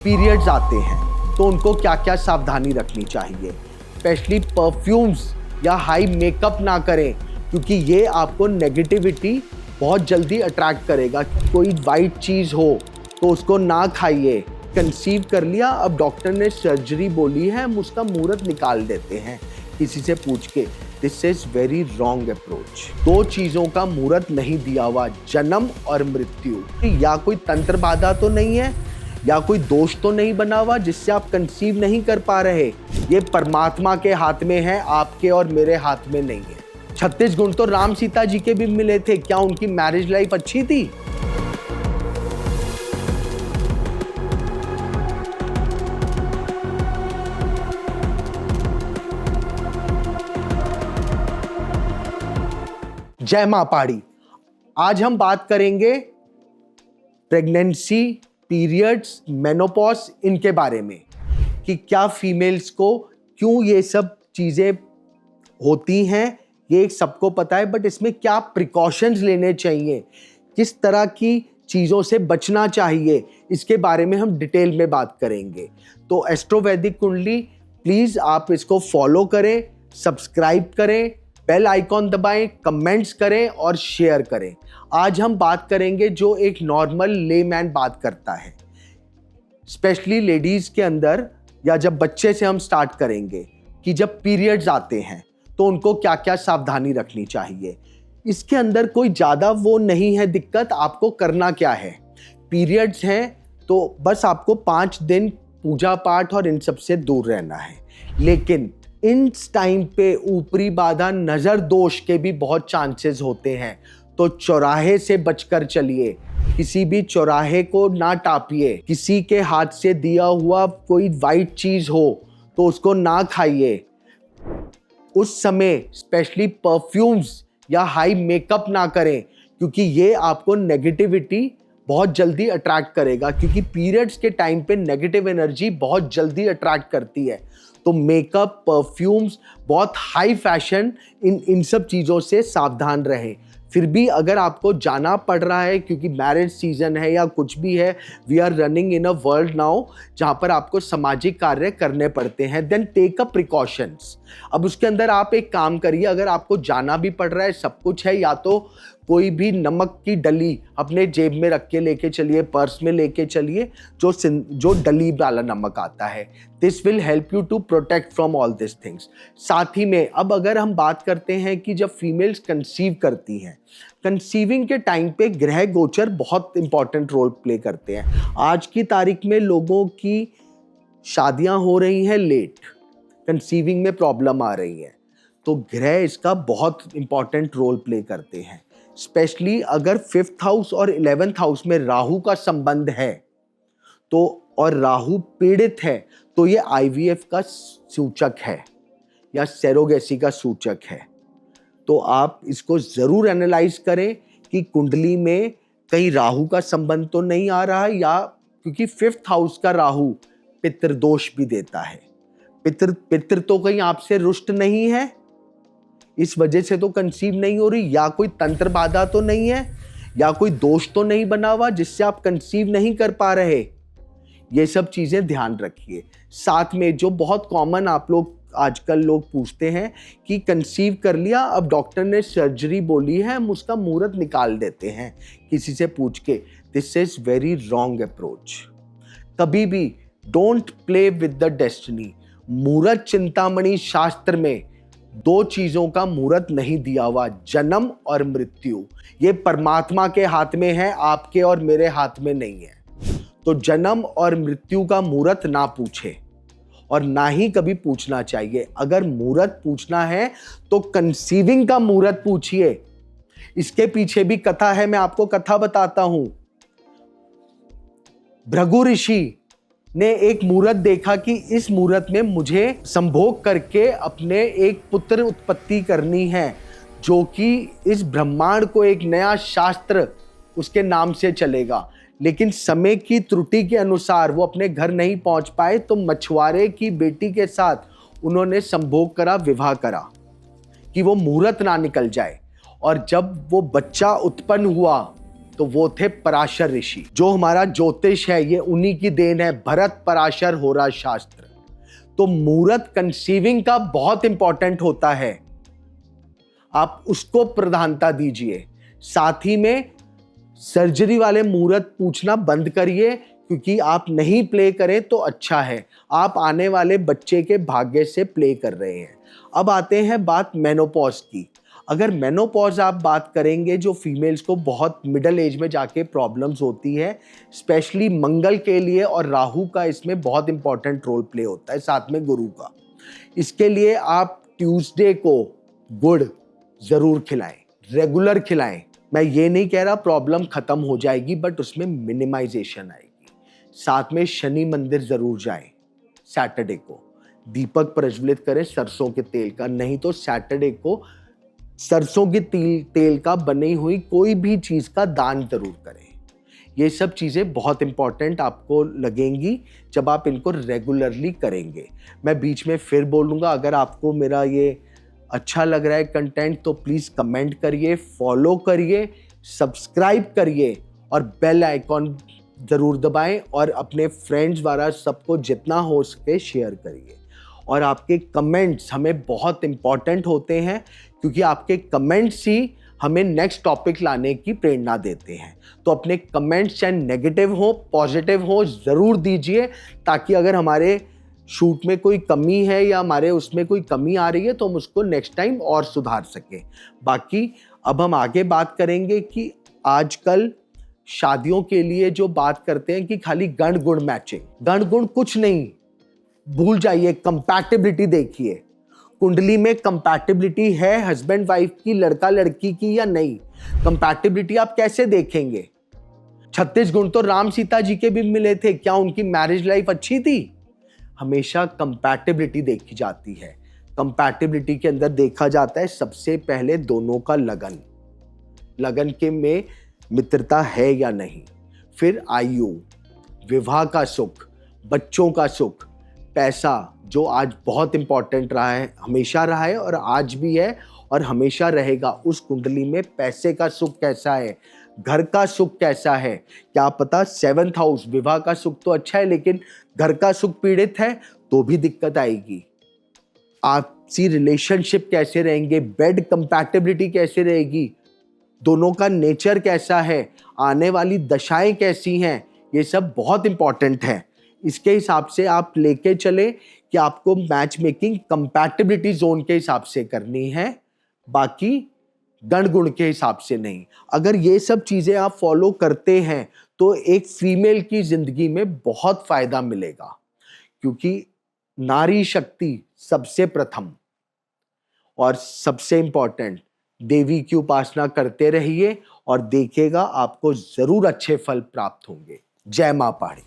Periods आते हैं तो उनको क्या क्या सावधानी रखनी चाहिए। स्पेशली परफ्यूम्स या हाई मेकअप ना करें, क्योंकि ये आपको नेगेटिविटी बहुत जल्दी अट्रैक्ट करेगा। कोई वाइट चीज़ हो तो उसको ना खाइए। कंसीव कर लिया, अब डॉक्टर ने सर्जरी बोली है, हम उसका मुहूर्त निकाल देते हैं किसी से पूछ के। This is very wrong approach. दो चीज़ों का मुहूर्त नहीं दिया हुआ, जन्म और मृत्यु। या कोई तंत्र बाधा तो नहीं है, या कोई दोष तो नहीं बना हुआ जिससे आप कंसीव नहीं कर पा रहे। ये परमात्मा के हाथ में है, आपके और मेरे हाथ में नहीं है। 36 गुण तो राम सीता जी के भी मिले थे, क्या उनकी मैरिज लाइफ अच्छी थी? जय मां पहाड़ी। आज हम बात करेंगे प्रेगनेंसी, पीरियड्स, मेनोपॉज, इनके बारे में कि क्या फीमेल्स को क्यों ये सब चीज़ें होती हैं। ये सबको पता है, बट इसमें क्या प्रिकॉशंस लेने चाहिए, किस तरह की चीज़ों से बचना चाहिए, इसके बारे में हम डिटेल में बात करेंगे। तो एस्ट्रो वैदिक कुंडली, प्लीज़ आप इसको फॉलो करें, सब्सक्राइब करें, बेल आइकॉन दबाएं, कमेंट्स करें और शेयर करें। आज हम बात करेंगे जो एक नॉर्मल लेमैन बात करता है, स्पेशली लेडीज़ के अंदर, या जब बच्चे से हम स्टार्ट करेंगे कि जब पीरियड्स आते हैं तो उनको क्या क्या सावधानी रखनी चाहिए। इसके अंदर कोई ज़्यादा वो नहीं है दिक्कत। आपको करना क्या है, पीरियड्स हैं तो बस आपको 5 दिन पूजा पाठ और इन सब से दूर रहना है। लेकिन इन टाइम पे ऊपरी बाधा, नज़र दोष के भी बहुत चांसेस होते हैं, तो चौराहे से बचकर चलिए। किसी भी चौराहे को ना टापिए। किसी के हाथ से दिया हुआ कोई वाइट चीज़ हो तो उसको ना खाइए। उस समय स्पेशली परफ्यूम्स या हाई मेकअप ना करें, क्योंकि ये आपको नेगेटिविटी बहुत जल्दी अट्रैक्ट करेगा। क्योंकि पीरियड्स के टाइम पे नेगेटिव एनर्जी बहुत जल्दी अट्रैक्ट करती है। तो मेकअप, परफ्यूम्स, बहुत हाई फैशन, इन सब चीज़ों से सावधान रहें। फिर भी अगर आपको जाना पड़ रहा है क्योंकि मैरिज सीजन है या कुछ भी है, we are running in a world now जहाँ पर आपको सामाजिक कार्य करने पड़ते हैं, देन टेक अ प्रिकॉशंस। अब उसके अंदर आप एक काम करिए, अगर आपको जाना भी पड़ रहा है, सब कुछ है, या तो कोई भी नमक की डली अपने जेब में रख के लेके चलिए, पर्स में लेके चलिए, जो डली वाला नमक आता है। This will help you to protect from all this things. साथ ही में अब अगर हम बात करते हैं कि जब फीमेल्स कंसीव करती हैं, कंसीविंग के टाइम पे ग्रह गोचर बहुत इंपॉर्टेंट रोल प्ले करते हैं। आज की तारीख में लोगों की शादियां हो रही हैं लेट, कंसीविंग में प्रॉब्लम आ रही है, तो ग्रह इसका बहुत इंपॉर्टेंट रोल प्ले करते हैं। स्पेशली अगर 5th हाउस और 11th हाउस में राहु का संबंध है तो, और राहु पीड़ित है, तो ये IVF का सूचक है या सेरोगेसी का सूचक है। तो आप इसको ज़रूर एनालाइज करें कि कुंडली में कहीं राहु का संबंध तो नहीं आ रहा है, या क्योंकि 5th हाउस का राहु पितृदोष भी देता है। पितृ तो कहीं आपसे रुष्ट नहीं है, इस वजह से तो कंसीव नहीं हो रही, या कोई तंत्र बाधा तो नहीं है, या कोई दोष तो नहीं बना हुआ जिससे आप कंसीव नहीं कर पा रहे। ये सब चीज़ें ध्यान रखिए। साथ में जो बहुत कॉमन आप लोग आजकल लोग पूछते हैं कि कंसीव कर लिया, अब डॉक्टर ने सर्जरी बोली है, हम उसका मुहूर्त निकाल देते हैं किसी से पूछ के। This is very wrong approach. कभी भी don't play with the destiny. मुहूर्त चिंतामणि शास्त्र में 2 चीज़ों का मुहूर्त नहीं दिया हुआ, जन्म और मृत्यु। ये परमात्मा के हाथ में है, आपके और मेरे हाथ में नहीं है। तो जन्म और मृत्यु का मुहूर्त ना पूछे, और ना ही कभी पूछना चाहिए। अगर मुहूर्त पूछना है तो कंसीविंग का मुहूर्त पूछिए। इसके पीछे भी कथा है, मैं आपको कथा बताता हूं। भृगु ऋषि ने एक मुहूर्त देखा कि इस मुहूर्त में मुझे संभोग करके अपने एक पुत्र उत्पत्ति करनी है, जो कि इस ब्रह्मांड को एक नया शास्त्र उसके नाम से चलेगा। लेकिन समय की त्रुटि के अनुसार वो अपने घर नहीं पहुंच पाए, तो मछुआरे की बेटी के साथ उन्होंने संभोग करा, विवाह करा, कि वो मुहूर्त ना निकल जाए। और जब वो बच्चा उत्पन्न हुआ तो वो थे पराशर ऋषि। जो हमारा ज्योतिष है ये उन्हीं की देन है, भरत पराशर होरा शास्त्र। तो मुहूर्त कंसीविंग का बहुत इंपॉर्टेंट होता है, आप उसको प्रधानता दीजिए। साथ ही में सर्जरी वाले मुहूर्त पूछना बंद करिए, क्योंकि आप नहीं प्ले करें तो अच्छा है, आप आने वाले बच्चे के भाग्य से प्ले कर रहे हैं। अब आते हैं बात मेनोपॉज की। अगर मेनोपॉज आप बात करेंगे, जो फीमेल्स को बहुत मिडिल एज में जाके प्रॉब्लम्स होती है, स्पेशली मंगल के लिए, और राहु का इसमें बहुत इंपॉर्टेंट रोल प्ले होता है, साथ में गुरु का। इसके लिए आप ट्यूसडे को गुड़ ज़रूर खिलाएं, रेगुलर खिलाएं। मैं ये नहीं कह रहा प्रॉब्लम ख़त्म हो जाएगी, बट उसमें मिनिमाइजेशन आएगी। साथ में शनि मंदिर ज़रूर जाएं, सैटरडे को दीपक प्रज्वलित करें सरसों के तेल का, नहीं तो सैटरडे को सरसों के तेल का बनी हुई कोई भी चीज़ का दान जरूर करें। ये सब चीज़ें बहुत इंपॉर्टेंट आपको लगेंगी जब आप इनको रेगुलरली करेंगे। मैं बीच में फिर बोलूँगा, अगर आपको मेरा ये अच्छा लग रहा है कंटेंट तो प्लीज़ कमेंट करिए, फॉलो करिए, सब्सक्राइब करिए और बेल आइकॉन ज़रूर दबाएं, और अपने फ्रेंड्स द्वारा सबको जितना हो सके शेयर करिए। और आपके कमेंट्स हमें बहुत इंपॉर्टेंट होते हैं, क्योंकि आपके कमेंट्स ही हमें नेक्स्ट टॉपिक लाने की प्रेरणा देते हैं। तो अपने कमेंट्स चाहे नेगेटिव हो पॉजिटिव हो ज़रूर दीजिए, ताकि अगर हमारे शूट में कोई कमी है या हमारे उसमें कोई कमी आ रही है तो हम उसको नेक्स्ट टाइम और सुधार सकें। बाकी अब हम आगे बात करेंगे कि आजकल शादियों के लिए जो बात करते हैं कि खाली गण गुण मैचिंग, गण गुण कुछ नहीं, भूल जाइए, कंपैटिबिलिटी देखिए। कुंडली में कंपैटिबिलिटी है हस्बैंड वाइफ की, लड़का लड़की की या नहीं, कंपैटिबिलिटी आप कैसे देखेंगे? 36 गुण तो राम सीता जी के भी मिले थे, क्या उनकी मैरिज लाइफ अच्छी थी? हमेशा कंपैटिबिलिटी देखी जाती है। कंपैटिबिलिटी के अंदर देखा जाता है सबसे पहले दोनों का लगन, लगन के में मित्रता है या नहीं, फिर आयु, विवाह का सुख, बच्चों का सुख, पैसा जो आज बहुत इंपॉर्टेंट रहा है, हमेशा रहा है और आज भी है और हमेशा रहेगा। उस कुंडली में पैसे का सुख कैसा है, घर का सुख कैसा है, क्या पता 7th हाउस, विवाह का सुख तो अच्छा है लेकिन घर का सुख पीड़ित है तो भी दिक्कत आएगी। आपसी रिलेशनशिप कैसे रहेंगे, बेड कंपैटिबिलिटी कैसे रहेगी, दोनों का नेचर कैसा है, आने वाली दशाएं कैसी हैं, ये सब बहुत इंपॉर्टेंट है। इसके हिसाब से आप लेके चले कि आपको मैच मेकिंग कंपैटिबिलिटी जोन के हिसाब से करनी है, बाकी गण गुण के हिसाब से नहीं। अगर ये सब चीजें आप फॉलो करते हैं तो एक फीमेल की जिंदगी में बहुत फायदा मिलेगा, क्योंकि नारी शक्ति सबसे प्रथम और सबसे इंपॉर्टेंट। देवी की उपासना करते रहिए और देखिएगा आपको जरूर अच्छे फल प्राप्त होंगे। जय मां पहाड़ी।